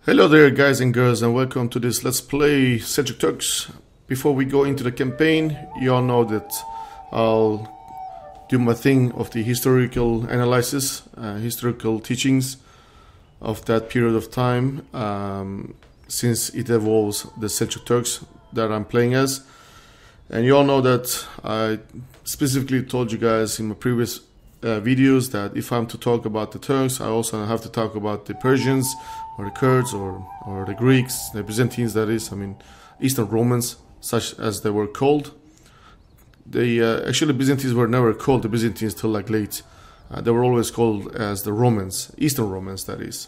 Hello there guys and girls, and welcome to this Let's Play Seljuk Turks. Before we go into the campaign, you all know that I'll do my thing of the historical analysis, historical teachings of that period of time, since it involves the Seljuk Turks that I'm playing as. And you all know that I specifically told you guys in my previous videos that if I'm to talk about the Turks, I also have to talk about the Persians or the Kurds or the Greeks, the Byzantines, that is, Eastern Romans, such as they were called. They actually, Byzantines were never called the Byzantines till like late. They were always called as the Romans, Eastern Romans, that is.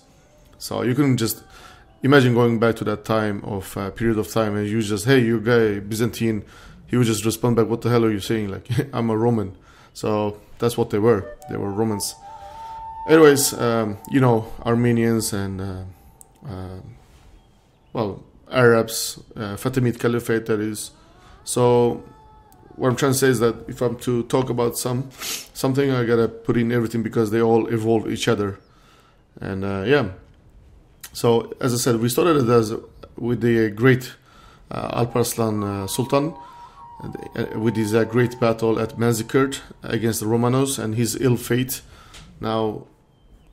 So you couldn't just imagine going back to that time of period of time and you just, hey, you guy Byzantine, he would just respond back, what the hell are you saying? Like, I'm a Roman. So that's what they were. They were Romans. Anyways, you know, Armenians and well, Arabs, Fatimid Caliphate, that is. So what I'm trying to say is that if I'm to talk about something, I gotta put in everything because they all evolve each other. And yeah. So as I said, we started it with the great Arslan Sultan, with his great battle at Manzikert against the Romanos and his ill fate. Now,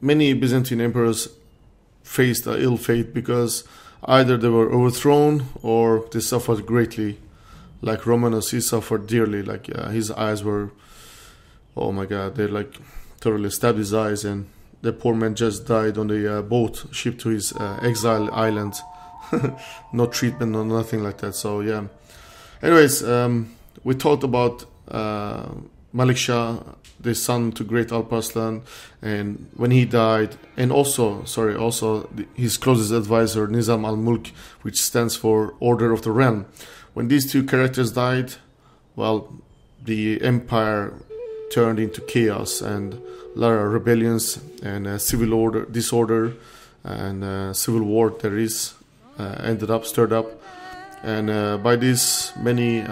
many Byzantine emperors faced an ill fate because either they were overthrown or they suffered greatly. Like Romanos, he suffered dearly. Like his eyes were, oh my god, they like totally stabbed his eyes, and the poor man just died on the boat shipped to his exile island. No treatment, no nothing like that. So yeah. Anyways, we talked about Malik Shah, the son to great Arslan, and when he died, and also his closest advisor Nizam al-Mulk, which stands for Order of the Realm. When these two characters died, well, the empire turned into chaos, and a lot of rebellions and civil disorder and civil war there is stirred up. And by this, many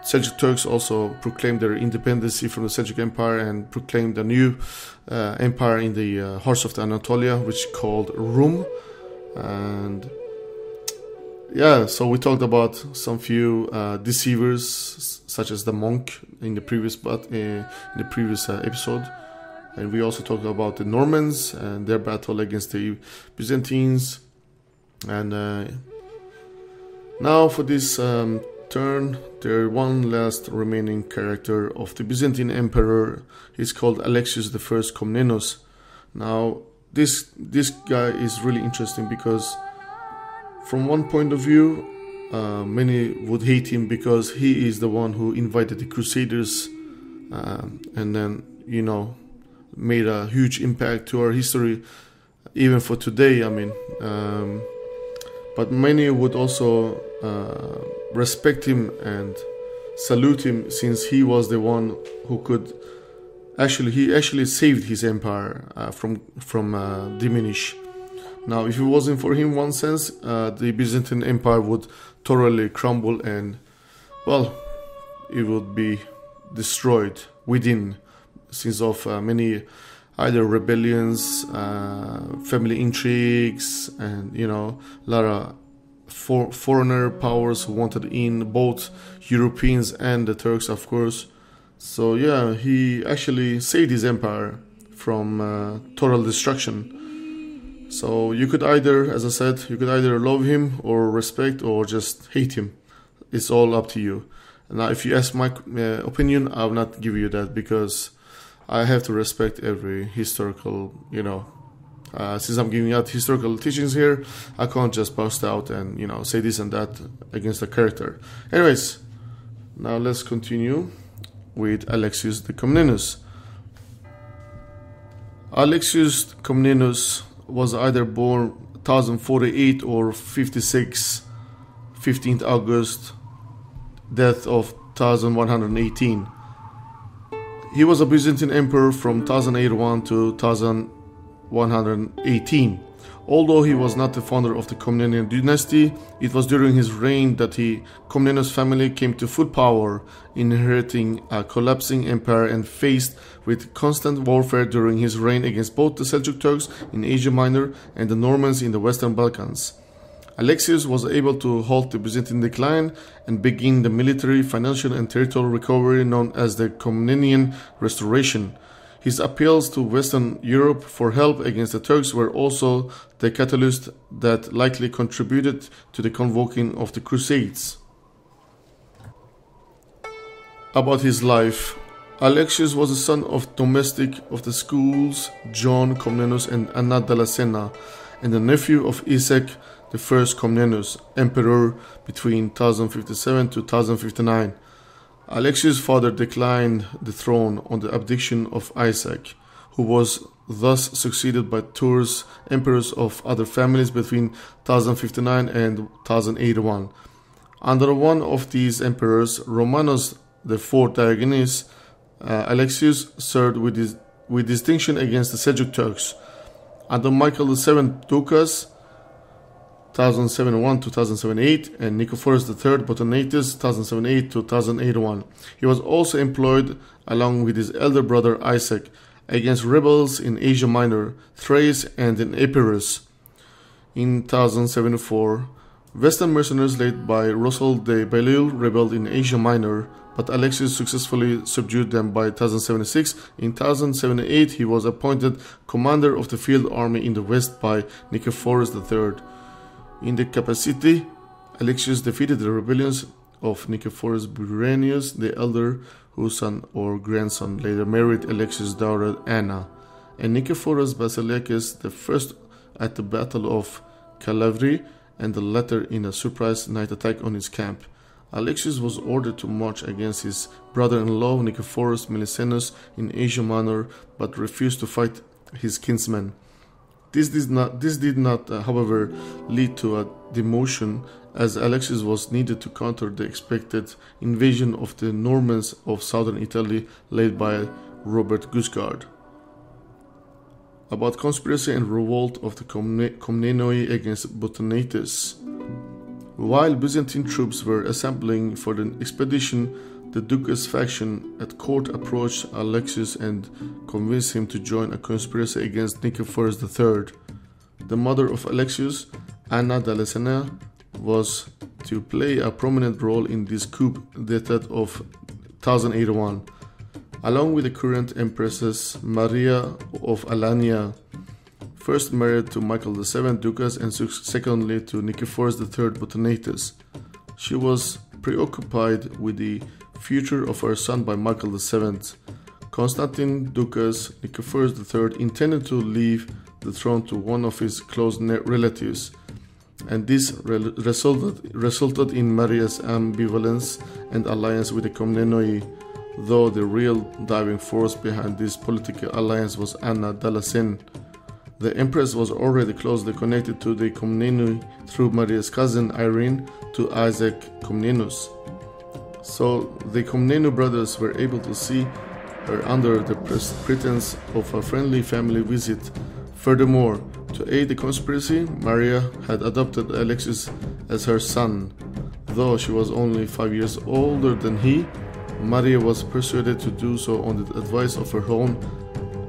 Seljuk Turks also proclaimed their independence from the Seljuk Empire and proclaimed a new empire in the heart of the Anatolia, which is called RUM. And yeah, so we talked about some few deceivers, such as the monk in the previous episode, and we also talked about the Normans and their battle against the Byzantines. And now for this turn, there one last remaining character of the Byzantine emperor. He's called Alexius I Komnenos. Now this guy is really interesting because from one point of view, many would hate him because he is the one who invited the Crusaders and then, you know, made a huge impact to our history, even for today. But many would also respect him and salute him, since he was the one who could actually saved his empire from diminish. Now, if it wasn't for him, in one sense, the Byzantine Empire would thoroughly crumble and, well, it would be destroyed within, since of many either rebellions, family intrigues, and, you know, a lot of foreigner powers who wanted in, both Europeans and the Turks, of course. So yeah, he actually saved his empire from total destruction. So you could either, as I said, you could either love him or respect or just hate him. It's all up to you. Now, if you ask my opinion, I will not give you that, because I have to respect every historical, you know, since I'm giving out historical teachings here, I can't just burst out and, you know, say this and that against a character. Anyways, now let's continue with Alexius the Komnenos. Alexius Komnenos was either born 1048 or 56, 15th August, death of 1118. He was a Byzantine emperor from 1081 to 1118, Although he was not the founder of the Komnenian dynasty, it was during his reign that Komnenos family came to full power, inheriting a collapsing empire and faced with constant warfare during his reign against both the Seljuk Turks in Asia Minor and the Normans in the Western Balkans. Alexius was able to halt the Byzantine decline and begin the military, financial and territorial recovery known as the Komnenian Restoration. His appeals to Western Europe for help against the Turks were also the catalyst that likely contributed to the convoking of the Crusades. About his life, Alexius was the son of domestic of the schools John Komnenos and Anna Dalasena, and the nephew of Isaac I Komnenos, emperor between 1057 to 1059. Alexius' father declined the throne on the abdication of Isaac, who was thus succeeded by Tours emperors of other families between 1059 and 1081. Under one of these emperors, Romanos IV Diogenes, Alexius served with distinction against the Seljuk Turks. Under Michael VII Ducas, 1071 to 1078, and Nicephorus III Botanitis, 1078 to 1081. He was also employed, along with his elder brother Isaac, against rebels in Asia Minor, Thrace, and in Epirus. In 1074, Western mercenaries led by Russell de Belleau rebelled in Asia Minor, but Alexius successfully subdued them by 1076. In 1078, he was appointed commander of the field army in the west by Nicephorus III. In the capacity, Alexius defeated the rebellions of Nicephorus Burenius the elder, whose son or grandson later married Alexius' daughter Anna, and Nicephorus Basilicus I at the Battle of Calavri, and the latter in a surprise night attack on his camp. Alexius was ordered to march against his brother-in-law Nicephorus Melissenus in Asia Minor, but refused to fight his kinsman. This did not, however, lead to a demotion, as Alexius was needed to counter the expected invasion of the Normans of southern Italy led by Robert Guiscard. About conspiracy and revolt of the Komnenoi against Botanitis. While Byzantine troops were assembling for the expedition, the Ducas faction at court approached Alexius and convinced him to join a conspiracy against Nicephorus III. The mother of Alexius, Anna Dalasena, was to play a prominent role in this coup d'etat of 1081, along with the current empresses Maria of Alania, first married to Michael VII Ducas and secondly to Nicephorus III Botanitis. She was preoccupied with the future of her son by Michael VII. Constantine Ducas Nicephorus III intended to leave the throne to one of his close relatives, and this resulted in Maria's ambivalence and alliance with the Komnenoi, though the real driving force behind this political alliance was Anna Dalasena. The empress was already closely connected to the Komnenoi through Maria's cousin Irene to Isaac Komnenos. So the Komneno brothers were able to see her under the pretense of a friendly family visit. Furthermore, to aid the conspiracy, Maria had adopted Alexius as her son. Though she was only 5 years older than he, Maria was persuaded to do so on the advice of her own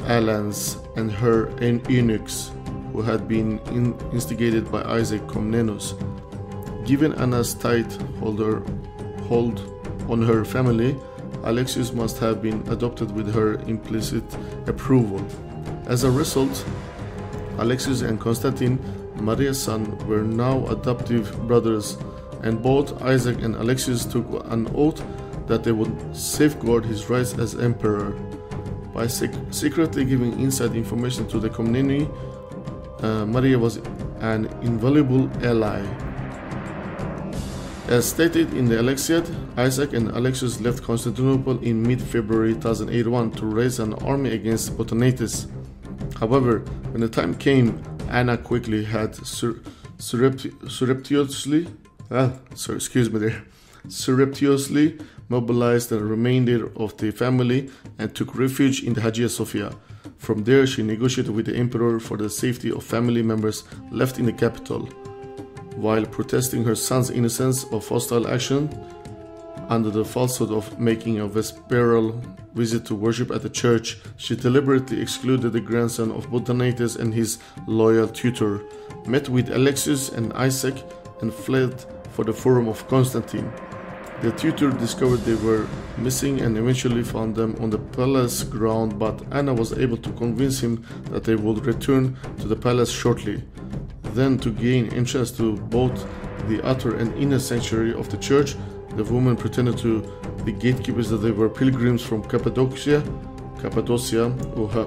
allies and her eunuchs, who had been instigated by Isaac Komnenos. Given Anna's tight hold on her family, Alexius must have been adopted with her implicit approval. As a result, Alexius and Constantine, Maria's son, were now adoptive brothers, and both Isaac and Alexius took an oath that they would safeguard his rights as emperor. By secretly giving inside information to the Komneni, Maria was an invaluable ally. As stated in the Alexiad, Isaac and Alexius left Constantinople in mid-February 1081 to raise an army against Botanitis. However, when the time came, Anna quickly had surreptitiously mobilized the remainder of the family and took refuge in the Hagia Sophia. From there, she negotiated with the emperor for the safety of family members left in the capital. While protesting her son's innocence of hostile action, under the falsehood of making a vesperal visit to worship at the church, she deliberately excluded the grandson of Botanitis and his loyal tutor, met with Alexius and Isaac, and fled for the forum of Constantine. The tutor discovered they were missing and eventually found them on the palace ground, but Anna was able to convince him that they would return to the palace shortly. Then, to gain entrance to both the outer and inner sanctuary of the church, the woman pretended to the gatekeepers that they were pilgrims from Cappadocia,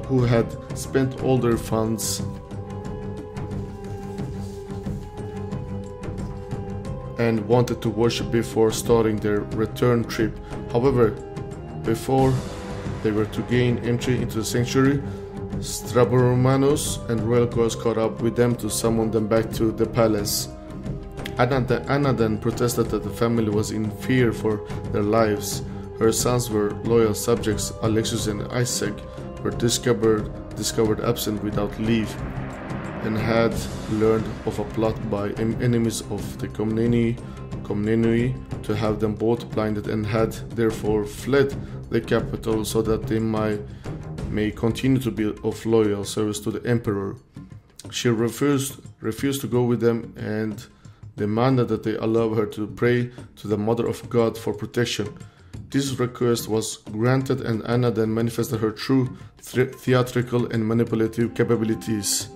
who had spent all their funds and wanted to worship before starting their return trip. However, before they were to gain entry into the sanctuary, Straboromanus and royal guards caught up with them to summon them back to the palace. Anna then protested that the family was in fear for their lives. Her sons were loyal subjects. Alexius and Isaac were discovered absent without leave, and had learned of a plot by enemies of the Komnenoi to have them both blinded, and had therefore fled the capital so that they may continue to be of loyal service to the emperor. She refused to go with them and demanded that they allow her to pray to the Mother of God for protection. This request was granted, and Anna then manifested her true theatrical and manipulative capabilities.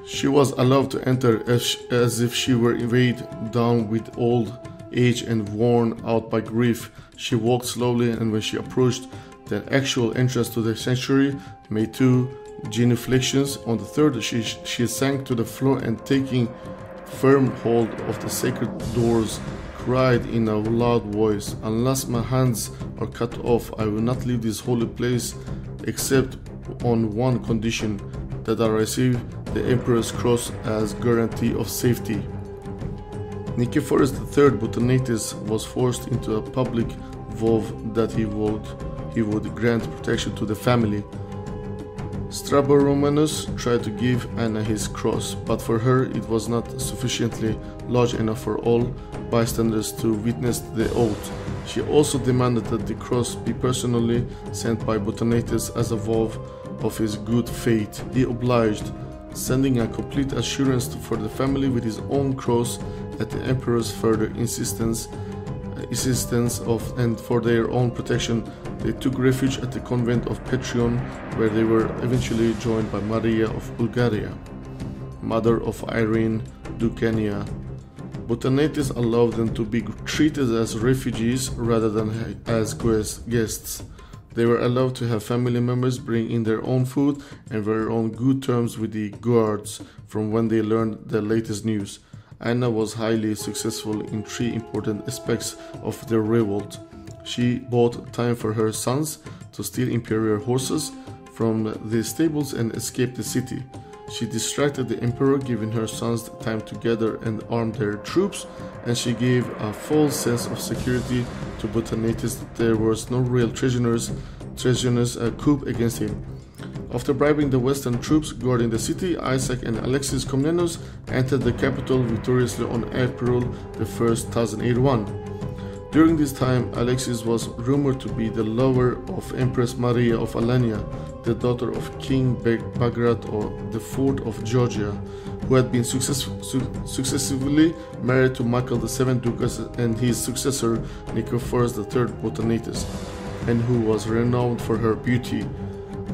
She was allowed to enter as if she were weighed down with old age and worn out by grief. She walked slowly, and when she approached the actual entrance to the sanctuary, made 2 genuflections. On the third, she sank to the floor and, taking firm hold of the sacred doors, cried in a loud voice, "Unless my hands are cut off, I will not leave this holy place except on one condition, that I receive the emperor's cross as guarantee of safety." Nicephorus III Botanitis was forced into a public vow that he would grant protection to the family. Straboromanus tried to give Anna his cross, but for her it was not sufficiently large enough for all bystanders to witness the oath. She also demanded that the cross be personally sent by Botanitis as a vow of his good faith. He obliged, sending a complete assurance for the family with his own cross at the emperor's further insistence and for their own protection. They took refuge at the convent of Petrion, where they were eventually joined by Maria of Bulgaria, mother of Irene Ducania. Botanitis allowed them to be treated as refugees rather than as guests. They were allowed to have family members bring in their own food and were on good terms with the guards from when they learned the latest news. Anna was highly successful in 3 important aspects of their revolt. She bought time for her sons to steal imperial horses from the stables and escape the city. She distracted the emperor, giving her sons time to gather and arm their troops, and she gave a false sense of security to Botanitis that there was no real treasonous coup against him. After bribing the western troops guarding the city, Isaac and Alexius Komnenos entered the capital victoriously on April 1st, 1081. During this time, Alexius was rumored to be the lover of Empress Maria of Alania, the daughter of King Bagrat IV of Georgia, who had been successively married to Michael VII Ducas and his successor Nicephorus III Botanitis, and who was renowned for her beauty.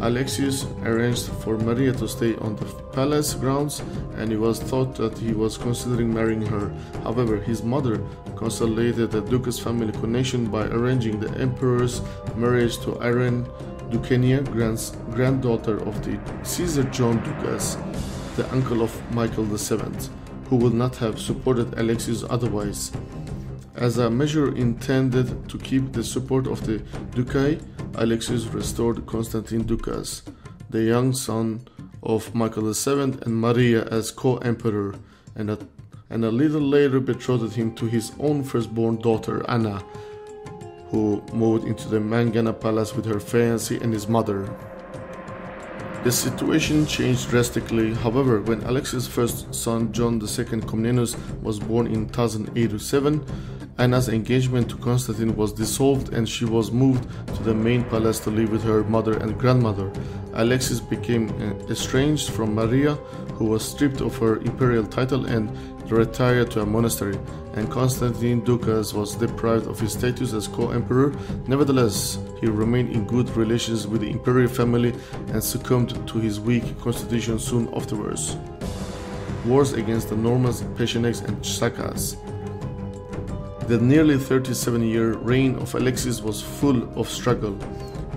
Alexius arranged for Maria to stay on the palace grounds, and it was thought that he was considering marrying her. However, his mother consolidated the Ducas family connection by arranging the emperor's marriage to Irene Ducania, granddaughter of the Caesar John Ducas, the uncle of Michael VII, who would not have supported Alexius otherwise. As a measure intended to keep the support of the Ducai, Alexius restored Constantine Ducas, the young son of Michael VII, and Maria as co-emperor, and a little later betrothed him to his own firstborn daughter Anna, who moved into the Mangana palace with her fiancé and his mother. The situation changed drastically, however, when Alexius' first son John II Comnenus was born in 1087. Anna's engagement to Constantine was dissolved and she was moved to the main palace to live with her mother and grandmother. Alexius became estranged from Maria, who was stripped of her imperial title and retired to a monastery, and Constantine Ducas was deprived of his status as co-emperor. Nevertheless, he remained in good relations with the imperial family and succumbed to his weak constitution soon afterwards. Wars against the Normans, Pechenegs and Tzachas. The nearly 37-year reign of Alexius was full of struggle.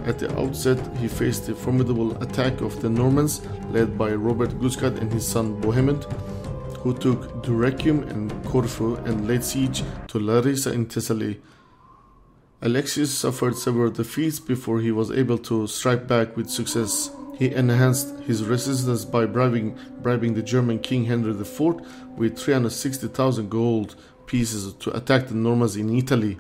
At the outset, he faced the formidable attack of the Normans, led by Robert Guiscard and his son Bohemond, who took Dyrrhachium and Corfu and laid siege to Larissa in Thessaly. Alexius suffered several defeats before he was able to strike back with success. He enhanced his resistance by bribing the German King Henry IV with 360,000 gold pieces to attack the Normans in Italy,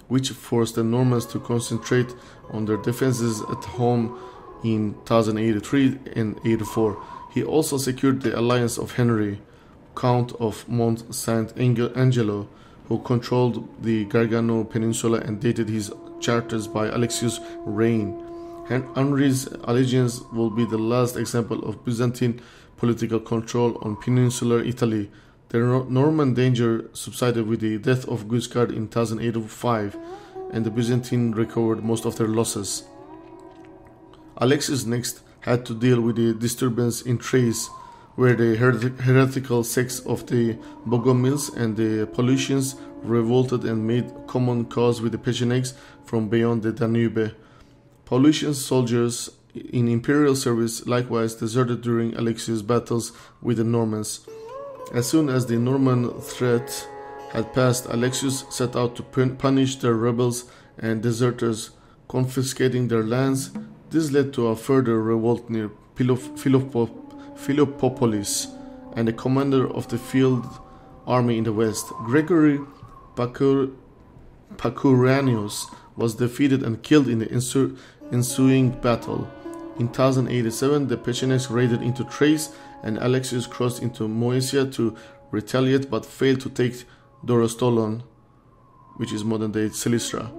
which forced the Normans to concentrate on their defenses at home in 1083 and 84. He also secured the alliance of Henry, Count of Mont Saint Angelo, who controlled the Gargano Peninsula and dated his charters by Alexius' reign. Henry's allegiance will be the last example of Byzantine political control on peninsular Italy. The Norman danger subsided with the death of Guiscard in 1085, and the Byzantine recovered most of their losses. Alexius next had to deal with the disturbance in Thrace, where the heretical sects of the Bogomils and the Paulicians revolted and made common cause with the Pechenegs from beyond the Danube. Paulician soldiers in imperial service likewise deserted during Alexius' battles with the Normans. As soon as the Norman threat had passed, Alexius set out to punish the rebels and deserters, confiscating their lands. This led to a further revolt near Philippopolis, and the commander of the field army in the west, Gregory Pacuranius, was defeated and killed in the ensuing battle. In 1087, the Pechenegs raided into Thrace, and Alexius crossed into Moesia to retaliate but failed to take Dorostolon, which is modern-day Silistra.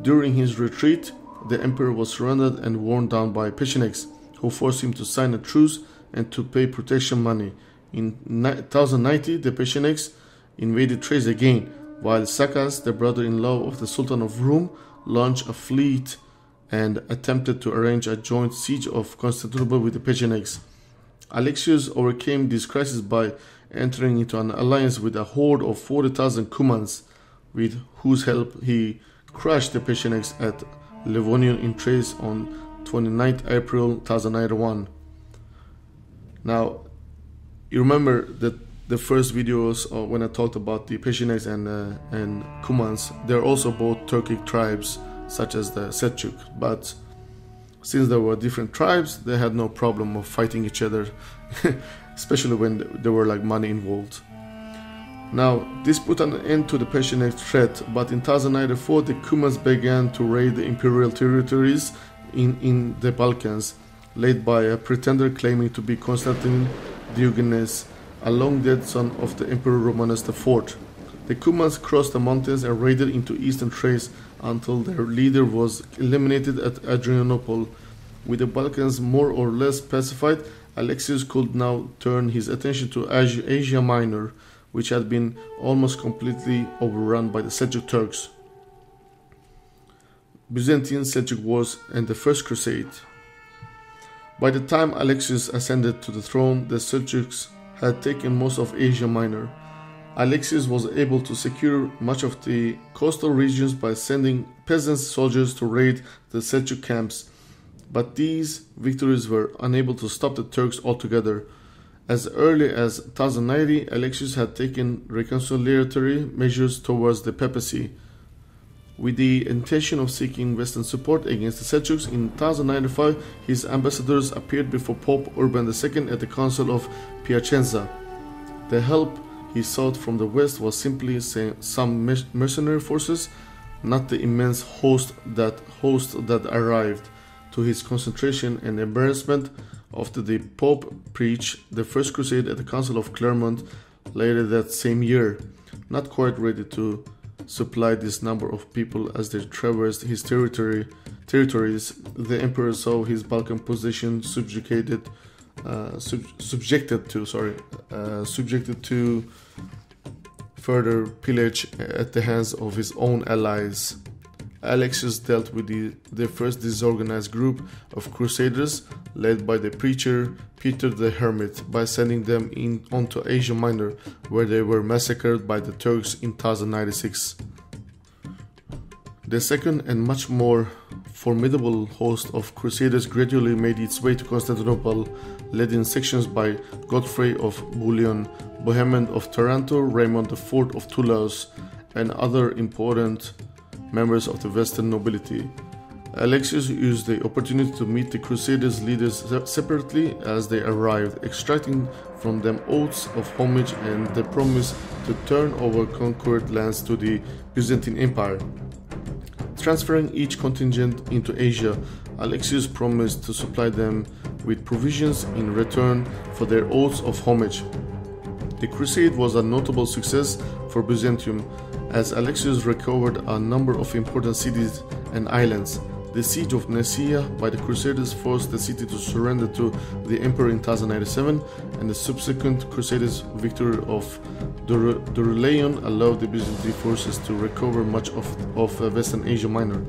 During his retreat, the emperor was surrounded and worn down by Pechenegs, who forced him to sign a truce and to pay protection money. In 1090, the Pechenegs invaded Thrace again, while Tzachas, the brother-in-law of the Sultan of RUM, launched a fleet and attempted to arrange a joint siege of Constantinople with the Pechenegs. Alexius overcame this crisis by entering into an alliance with a horde of 40,000 Cumans, with whose help he crushed the Pechenegs at Livonium in Thrace on 29th April 1091. Now, you remember that the first videos when I talked about the Pechenegs and Cumans, they're also both Turkic tribes, such as the Seljuk, but since there were different tribes, they had no problem of fighting each other, especially when there were like money involved. Now, this put an end to the Pecheneg threat, but in 1094 the Cumans began to raid the imperial territories in the Balkans, led by a pretender claiming to be Constantine Diogenes, a long-dead son of the Emperor Romanus IV. The Cumans crossed the mountains and raided into eastern Thrace until their leader was eliminated at Adrianople. With the Balkans more or less pacified, Alexius could now turn his attention to Asia Minor, which had been almost completely overrun by the Seljuk Turks. Byzantine-Seljuk Wars and the First Crusade. By the time Alexius ascended to the throne, the Seljuks had taken most of Asia Minor. Alexius was able to secure much of the coastal regions by sending peasant soldiers to raid the Seljuk camps, but these victories were unable to stop the Turks altogether. As early as 1090, Alexius had taken reconciliatory measures towards the papacy, with the intention of seeking Western support against the Seljuks. In 1095, his ambassadors appeared before Pope Urban II at the Council of Piacenza. The help he sought from the West was simply some mercenary forces, not the immense host that arrived. to his concentration and embarrassment after the Pope preached the First Crusade at the Council of Clermont later that same year. Not quite ready to supply this number of people as they traversed his territories, the emperor saw his Balkan position subjected to further pillage at the hands of his own allies. Alexius dealt with the first disorganized group of Crusaders led by the preacher Peter the Hermit by sending them onto Asia Minor, where they were massacred by the Turks in 1096. The second and much more formidable host of Crusaders gradually made its way to Constantinople, led in sections by Godfrey of Bouillon, Bohemond of Taranto, Raymond IV of Toulouse, and other important members of the Western nobility. Alexius used the opportunity to meet the Crusaders' leaders separately as they arrived, extracting from them oaths of homage and the promise to turn over conquered lands to the Byzantine Empire. Transferring each contingent into Asia, Alexius promised to supply them with provisions in return for their oaths of homage. The crusade was a notable success for Byzantium, as Alexius recovered a number of important cities and islands. The siege of Nicaea by the Crusaders forced the city to surrender to the emperor in 1097, and the subsequent Crusaders' victory of Dorylaeum allowed the Byzantine forces to recover much of Western Asia Minor.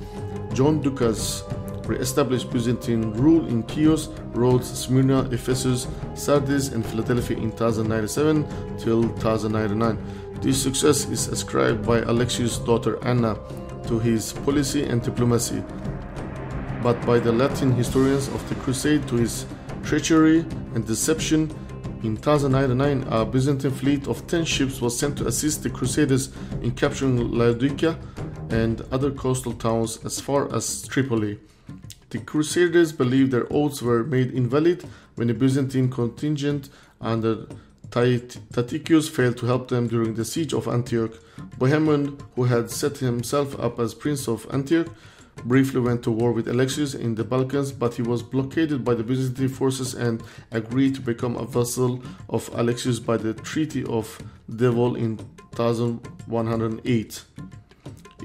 John Ducas re-established Byzantine rule in Chios, Rhodes, Smyrna, Ephesus, Sardis, and Philadelphia in 1097 till 1099. This success is ascribed by Alexius' daughter Anna to his policy and diplomacy, but by the Latin historians of the Crusade to his treachery and deception. In 1099, a Byzantine fleet of 10 ships was sent to assist the Crusaders in capturing Laodicea and other coastal towns as far as Tripoli. The Crusaders believed their oaths were made invalid when the Byzantine contingent under Tatikius failed to help them during the siege of Antioch. Bohemond, who had set himself up as Prince of Antioch, briefly went to war with Alexius in the Balkans, but he was blockaded by the Byzantine forces and agreed to become a vassal of Alexius by the Treaty of Devol in 1108.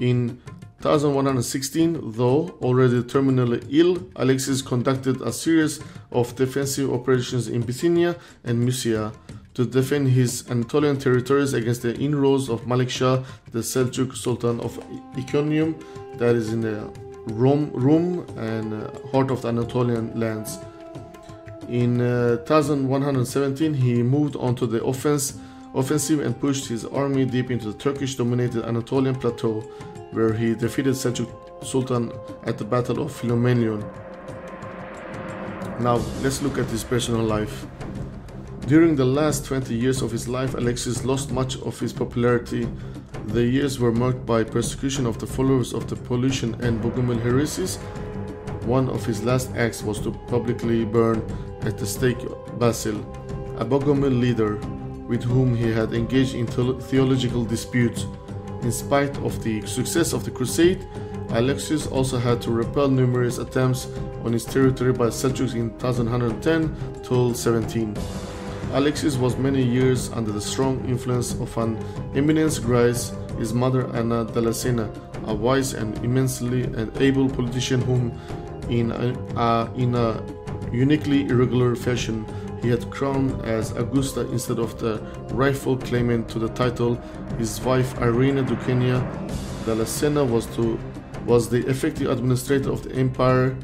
In 1116, though already terminally ill, Alexius conducted a series of defensive operations in Bithynia and Mysia to defend his Anatolian territories against the inroads of Malik Shah, the Seljuk Sultan of Iconium, that is in the RUM and heart of the Anatolian lands. In 1117, he moved onto the offensive and pushed his army deep into the Turkish-dominated Anatolian plateau, where he defeated Seljuk Sultan at the Battle of Philomelion. Now, let's look at his personal life. During the last 20 years of his life, Alexius lost much of his popularity. The years were marked by persecution of the followers of the Paulician and Bogomil heresies. One of his last acts was to publicly burn at the stake Basil, a Bogomil leader with whom he had engaged in theological disputes. In spite of the success of the crusade, Alexius also had to repel numerous attempts on his territory by Seljuks in 1110–17. Alexius was many years under the strong influence of an eminence grace, his mother Anna Dalasena, a wise and immensely able politician whom, in a uniquely irregular fashion, he had crowned as Augusta instead of the rightful claimant to the title. His wife Irene Duquesne Dalasena was the effective administrator of the empire.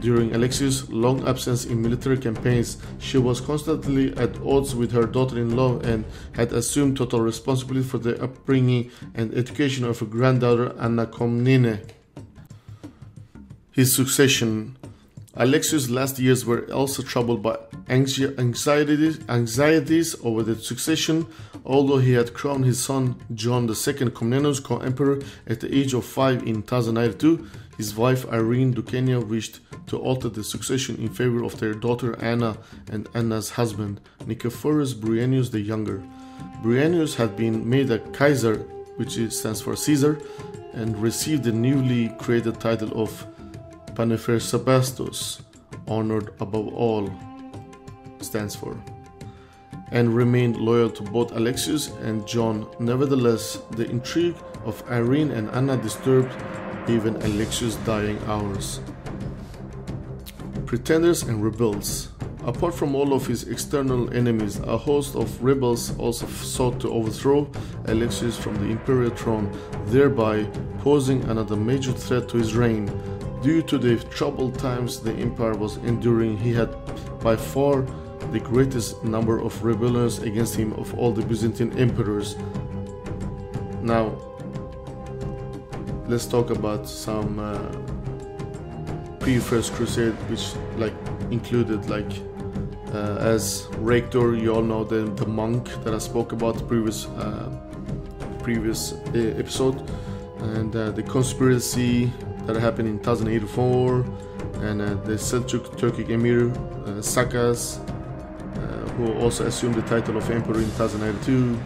During Alexius' long absence in military campaigns, she was constantly at odds with her daughter-in-law and had assumed total responsibility for the upbringing and education of her granddaughter Anna Komnene. His succession. Alexius' last years were also troubled by anxieties over the succession. Although he had crowned his son John II Komnenos co-emperor at the age of 5 in 1092, his wife Irene Duquesne wished to alter the succession in favor of their daughter Anna and Anna's husband, Nicephorus Bryennius the Younger. Bryennius had been made a Kaiser, which stands for Caesar, and received the newly created title of Panefersabastos, honored above all, stands for, and remained loyal to both Alexius and John. Nevertheless, the intrigue of Irene and Anna disturbed even Alexius' dying hours. Pretenders and rebels. Apart from all of his external enemies, a host of rebels also sought to overthrow Alexius from the imperial throne, thereby posing another major threat to his reign. Due to the troubled times the empire was enduring, he had by far the greatest number of rebellions against him of all the Byzantine emperors. Now, let's talk about some pre-First Crusade, which included as rector, you all know the monk that I spoke about the previous episode, and the conspiracy that happened in 1084, and the Seljuk Turkic emir Tzachas, who also assumed the title of emperor in 1092.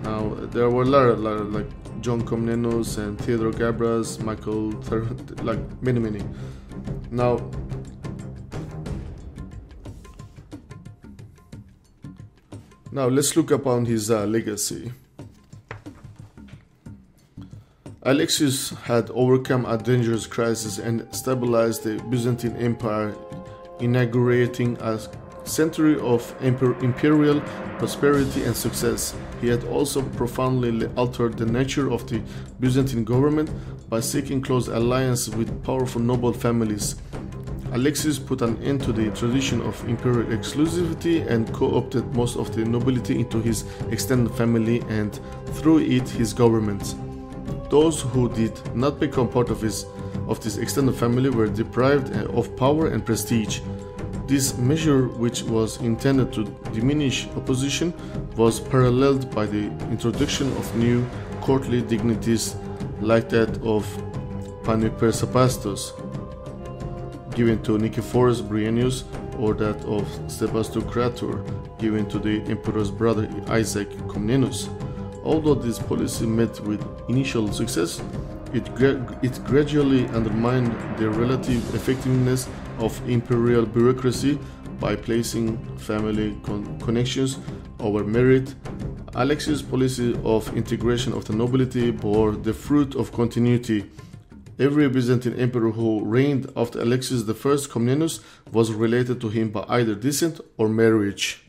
Now there were a lot like John Comnenus and Theodore Gabras, Michael, many. Now let's look upon his legacy. Alexius had overcome a dangerous crisis and stabilized the Byzantine Empire, inaugurating a century of imperial prosperity and success. He had also profoundly altered the nature of the Byzantine government by seeking close alliances with powerful noble families. Alexius put an end to the tradition of imperial exclusivity and co-opted most of the nobility into his extended family and, through it, his government. Those who did not become part of this extended family were deprived of power and prestige. This measure, which was intended to diminish opposition, was paralleled by the introduction of new courtly dignities like that of Panepercepastos, given to Nicephorus Bryennius, or that of Sebastocrator, given to the emperor's brother Isaac Comnenus. Although this policy met with initial success, it gradually undermined the relative effectiveness of imperial bureaucracy by placing family connections over merit. Alexius' policy of integration of the nobility bore the fruit of continuity. Every Byzantine emperor who reigned after Alexius I Comnenus was related to him by either descent or marriage.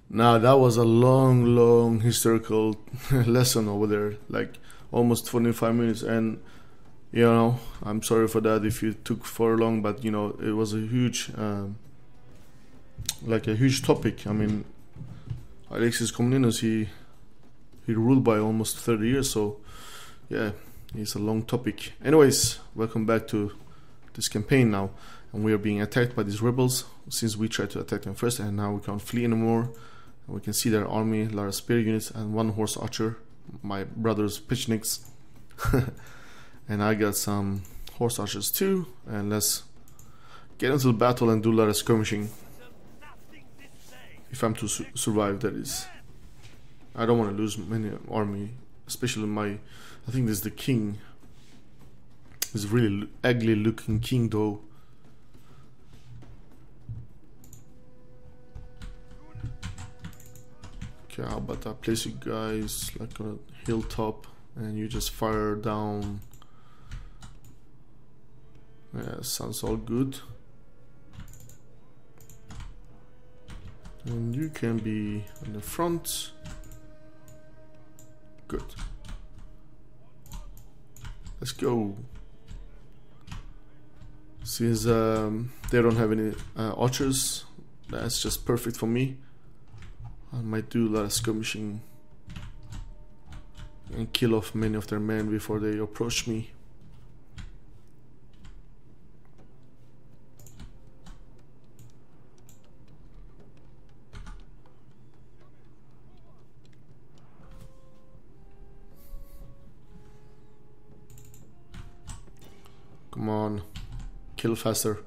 Now that was a long historical lesson over there, almost 25 minutes, and I'm sorry for that if it took for long, but it was a huge a huge topic. I mean, Alexius Comnenus, he ruled by almost 30 years, so yeah, it's a long topic. Anyways, welcome back to this campaign now, and we are being attacked by these rebels since we tried to attack them first, and now we can't flee anymore. And we can see their army, a lot of spear units, and one horse archer, my brother's Pichniks. And I got some horse archers too, and let's get into the battle and do a lot of skirmishing. If I'm to survive, that is. I don't want to lose many army, especially I think this is the king. He's a really ugly looking king though. Okay, how about I place you guys like on a hilltop and you just fire down. Yeah, sounds all good. And you can be in the front. Good. Let's go. Since they don't have any archers, that's just perfect for me. I might do a lot of skirmishing and kill off many of their men before they approach me. Come on, kill faster.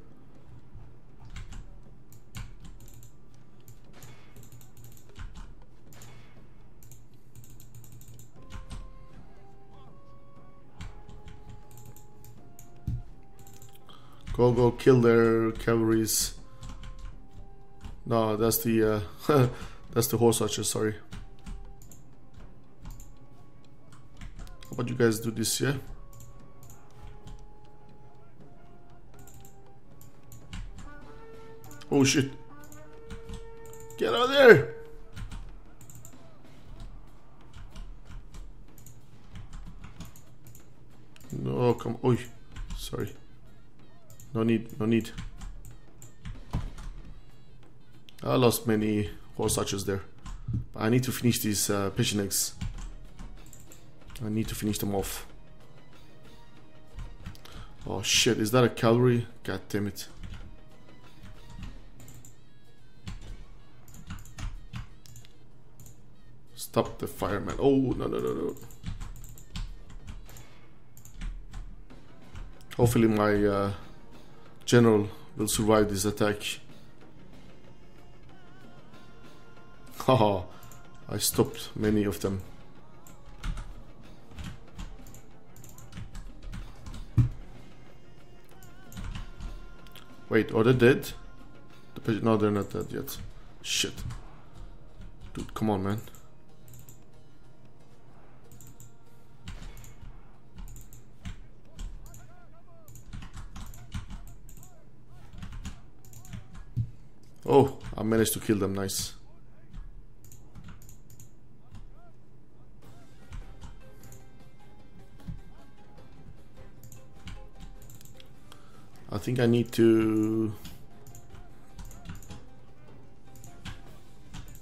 Go kill their cavalries. No, that's the that's the horse archers, sorry. How about you guys do this, yeah? Oh shit. Get out of there! No, come. Oi, sorry. No need, no need. I lost many horse archers there. But I need to finish these pechenegs. I need to finish them off. Oh shit, is that a cavalry? God damn it. Stop the fireman. Oh, no. Hopefully my general will survive this attack. Haha, I stopped many of them. Wait, are they dead? No, they're not dead yet. Shit. Dude, come on, man. Oh, I managed to kill them, nice. I think I need to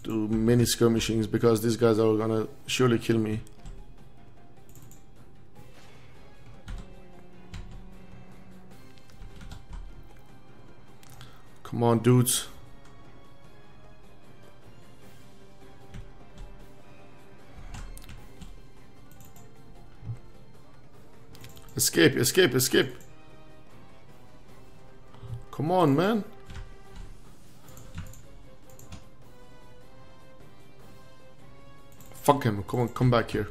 do many skirmishings because these guys are gonna surely kill me. Come on, dudes. Escape, escape, escape. Come on, man. Fuck him. Come on, come back here.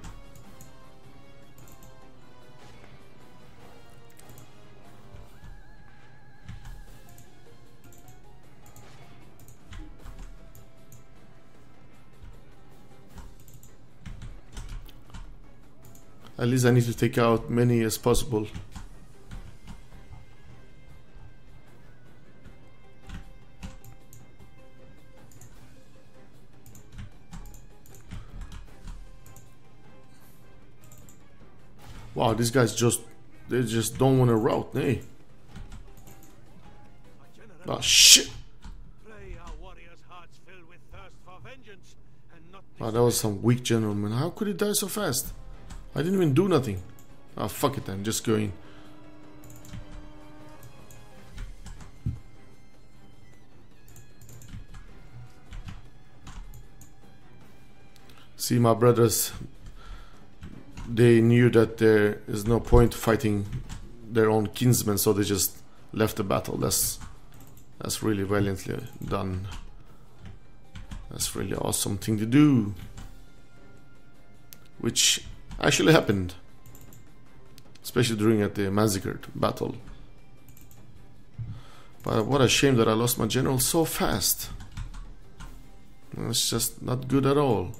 At least I need to take out many as possible. Wow, these guys they just don't want to rout, eh? Oh shit! Wow, that was some weak general, man. How could he die so fast? I didn't even do nothing. Ah, fuck it then, just go in. See, my brothers, they knew that there is no point fighting their own kinsmen, so they just left the battle. That's really valiantly done. That's really awesome thing to do. Which actually happened, especially during the Manzikert battle. But what a shame that I lost my general so fast. It's just not good at all.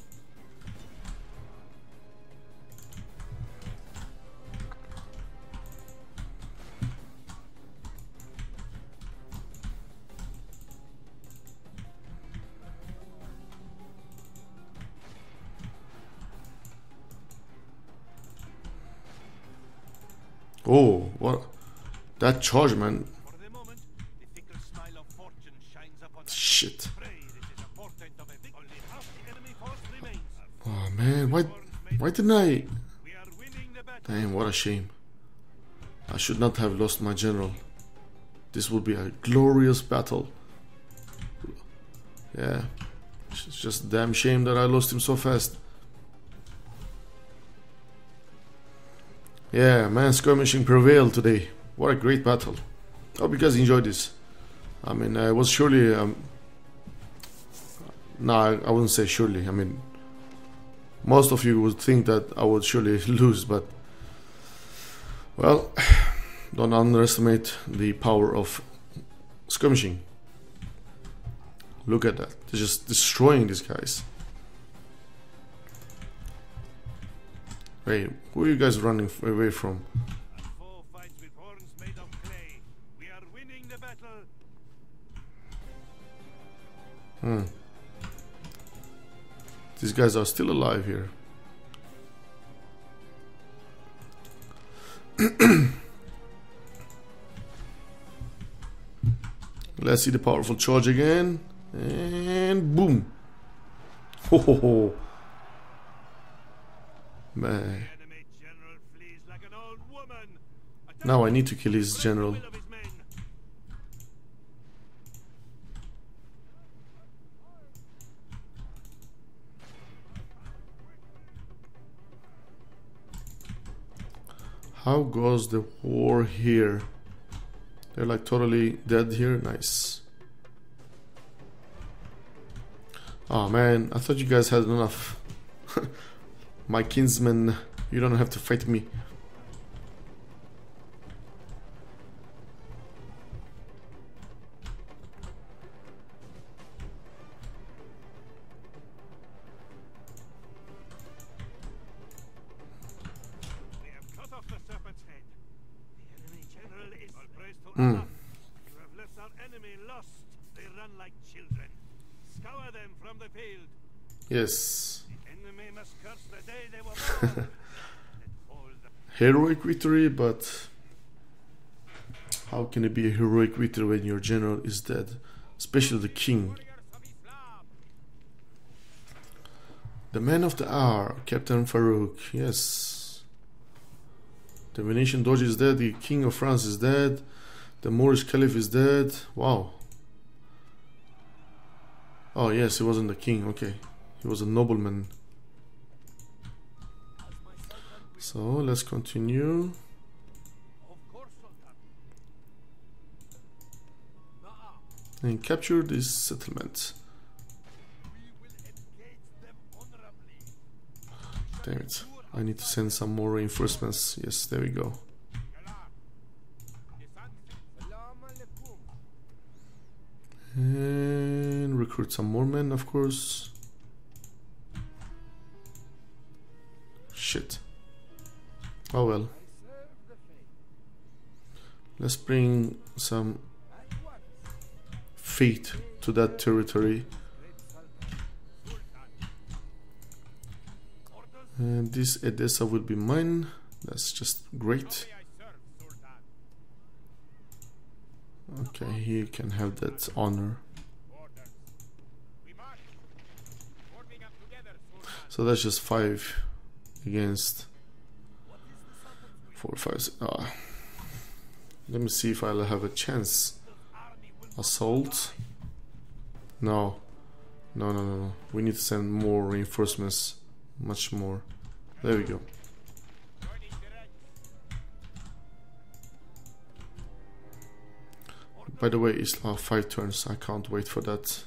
Oh, what? That charge, man. Shit. Oh, man. Why didn't I? Damn, what a shame. I should not have lost my general. This would be a glorious battle. Yeah. It's just a damn shame that I lost him so fast. Yeah, man, skirmishing prevailed today. What a great battle. Hope you guys enjoyed this. I mean, I was surely... no, I wouldn't say surely. I mean, most of you would think that I would surely lose, but... Well, Don't underestimate the power of skirmishing. Look at that. They're just destroying these guys. Hey, who are you guys running away from? These guys are still alive here. Let's see the powerful charge again. And boom. Ho ho ho. Man. Now I need to kill his general. How goes the war here? They're like totally dead here. Nice. Oh man, I thought you guys had enough. My kinsmen, you don't have to fight me. You have left our enemy lost. They run like children. Scour them from the field. Yes. The enemy must curse the day they were born. Heroic victory, but how can it be a heroic victory when your general is dead? Especially the king. The man of the hour, Captain Farouk. Yes. The Venetian Doge is dead. The king of France is dead. The Moorish Caliph is dead. Wow. Oh yes, he wasn't the king. Okay. He was a nobleman. So let's continue. And capture this settlement. Damn it. I need to send some more reinforcements. Yes, there we go. And recruit some more men, of course. Shit. Oh well. Let's bring some fate to that territory. And this Edessa will be mine. That's just great. Okay, he can have that honor. So that's just 5 against 4, 5. Let me see if I'll have a chance. Assault. No. No. We need to send more reinforcements. Much more. There we go. By the way, it's 5 turns. I can't wait for that.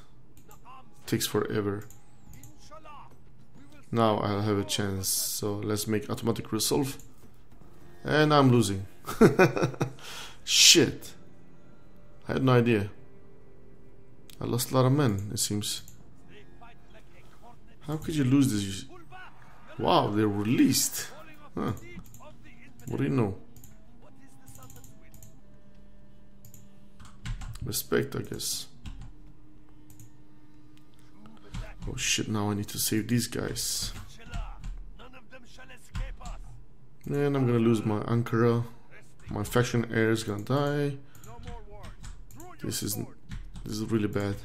Takes forever. Now I'll have a chance. So let's make automatic resolve. And I'm losing. Shit. I had no idea. I lost a lot of men, it seems. How could you lose this? Wow, they're released. Huh. What do you know? Respect, I guess. Oh shit, now I need to save these guys. And I'm gonna lose my Ankara. My faction heir is gonna die. This is really bad.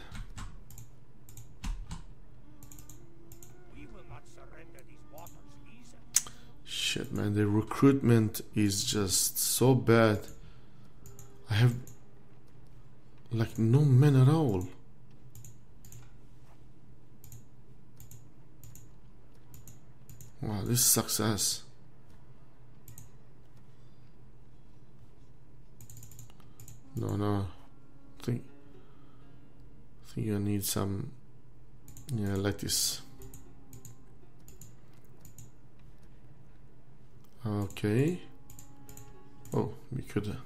Shit, man, the recruitment is just so bad. I have like no men at all. Wow, this sucks ass. No. I think I need some. Yeah, like this. Okay. Oh, we could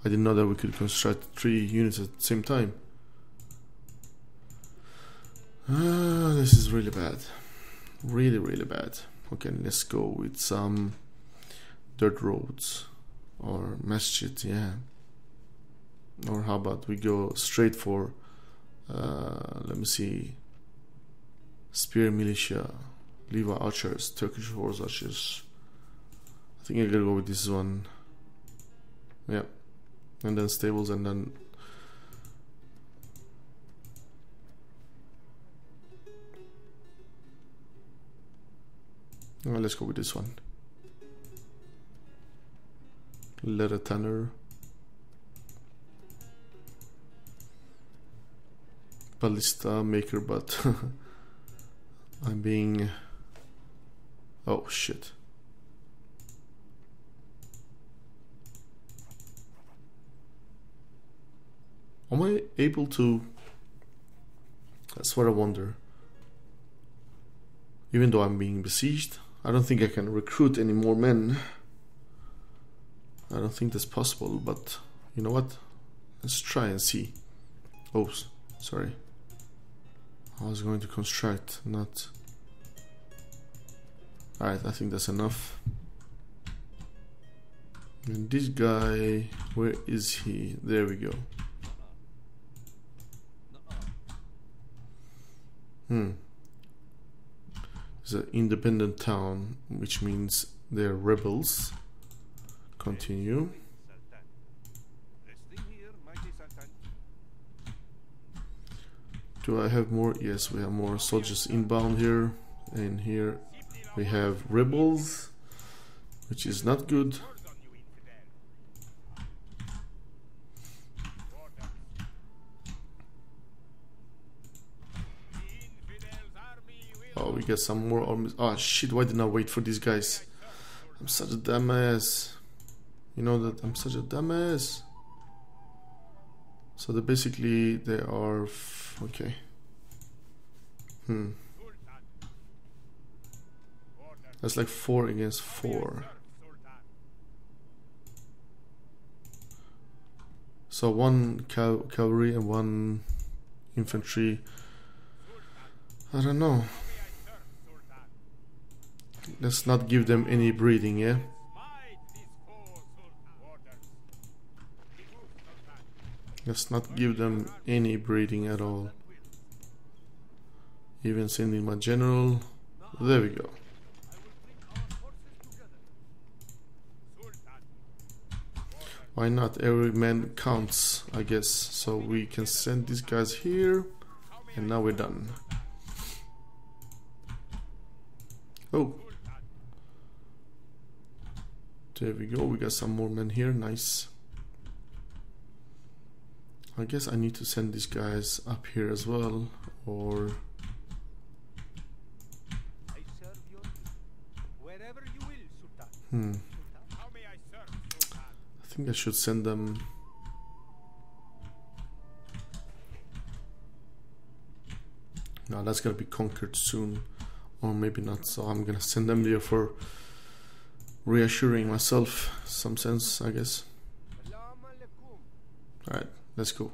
I didn't know that we could construct 3 units at the same time. This is really bad. Really bad. Okay, let's go with some dirt roads or masjid, yeah. Or how about we go straight for let me see, spear militia, Leva archers, Turkish horse archers. I think I gotta go with this one. Yeah, and then stables, and then let's go with this one. Leather tanner, ballista maker, but I'm being, oh shit. Am I able to, that's what I wonder. Even though I'm being besieged, I don't think I can recruit any more men. I don't think that's possible, but you know what? Let's try and see. Oh, sorry. I was going to construct, not... Alright, I think that's enough. And this guy, where is he? There we go. It's an independent town, which means they're rebels. Continue. Do I have more? Yes, we have more soldiers inbound here. And here we have rebels, which is not good. Oh, we got some more armies. Oh shit, why didn't I wait for these guys? I'm such a dumbass. You know that I'm such a dumbass. So basically they are okay. That's like 4 against 4. So 1 cavalry and 1 infantry. I don't know. Let's not give them any breathing, yeah? Let's not give them any breathing at all. Even sending my general. There we go. Why not? Every man counts, I guess. So we can send these guys here. And now we're done. Oh. There we go. We got some more men here. Nice. I guess I need to send these guys up here as well, or I think I should send them. No, that's gonna be conquered soon, or maybe not. So I'm gonna send them there for reassuring myself, some sense, I guess. All right. Let's go.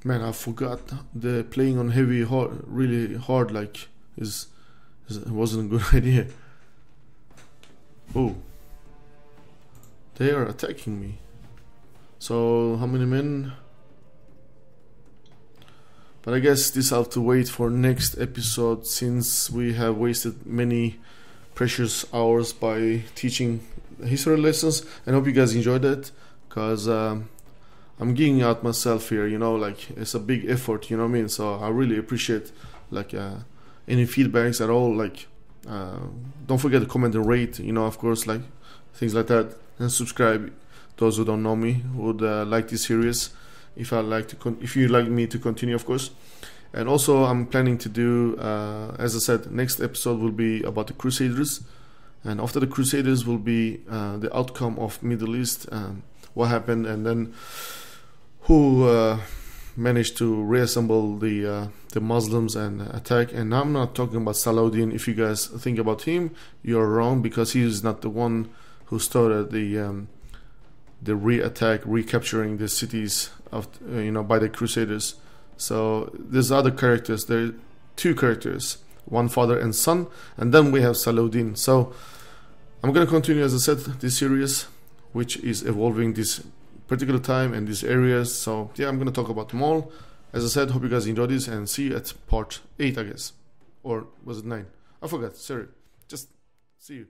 Man, I forgot the playing on heavy hard, really hard, like is wasn't a good idea. Oh, they are attacking me. So how many men? But I guess this I'll have to wait for next episode, since we have wasted many precious hours by teaching history lessons. I hope you guys enjoyed it, because I'm giving out myself here, you know, like it's a big effort, you know what I mean? So I really appreciate like any feedbacks at all. Like don't forget to comment and rate, you know, of course, like things like that, and subscribe. Those who don't know me would like this series. If you like me to continue, of course. And also I'm planning to do, as I said, next episode will be about the Crusaders, and after the Crusaders will be the outcome of Middle East, what happened, and then who managed to reassemble the Muslims and attack. And I'm not talking about Saladin. If you guys think about him, you're wrong, because he is not the one who started the re-attack, recapturing the cities of by the Crusaders. So there's other characters. There are two characters, one father and son, and then we have Saladin. So I'm going to continue, as I said, this series, which is evolving this particular time and these areas. So yeah, I'm going to talk about them all. As I said, hope you guys enjoyed this, and see you at part 8, I guess. Or was it 9? I forgot, sorry. Just see you.